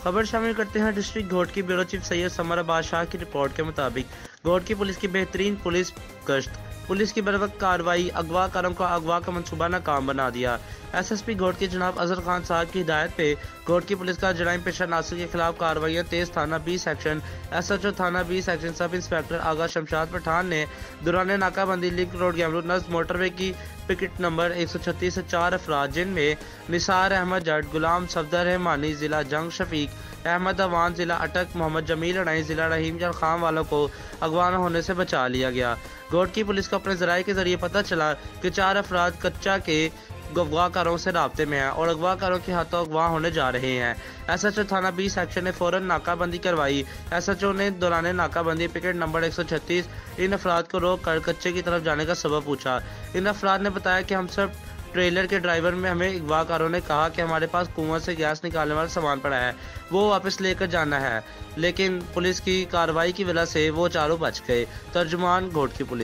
खबर शामिल करते हैं डिस्ट्रिक्ट घोट की ब्यूरो चीफ सैयद समरा बादशाह की रिपोर्ट के मुताबिक घोट की पुलिस की बेहतरीन पुलिस गश्त, पुलिस की बरवक्त कार्रवाई अगवाकारों का अगवा का मंसूबा नाकाम बना दिया। एसएसपी घोट के जनाब अजहर खान साहब की हिदायत पे घोट की पुलिस का जराइम पेशा नासिर के खिलाफ कार्रवाइयाँ तेज। थाना बी सेक्शन एसएचओ थाना बी सेक्शन सब इंस्पेक्टर आगा शमशाद पठान ने दौरान नाकाबंदी लिंक रोड गैमरू नज़ मोटरवे की पिकेट नंबर 136 से 4 अफराद जिनमें निसार अहमद जट, गुलाम सफदर रहमानी जिला जंग, शफीक अहमद अवान जिला अटक, मोहम्मद जमील अड़ाई जिला रहीम जल खान वालों को अगवा होने से बचा लिया गया। घोट की पुलिस को अपने जराये के जरिए पता चला कि 4 अफराद कच्चा के अगवाकारों से राब्ते में हैं और अगवाकारों के हाथों अगवा होने जा रहे हैं। एसएचओ थाना बी सेक्शन ने फौरन नाकाबंदी करवाई। एसएचओ ने दौरान नाकाबंदी पिकेट नंबर 136 इन अफराद को रोक कर कच्चे की तरफ जाने का सबब पूछा। इन अफराद ने बताया कि हम सब ट्रेलर के ड्राइवर में हमें अगवाकारों ने कहा कि हमारे पास कुआं से गैस निकालने वाला सामान पड़ा है, वो वापस लेकर जाना है, लेकिन पुलिस की कार्रवाई की वजह से वो चारों बच गए। तर्जुमान घोट की पुलिस।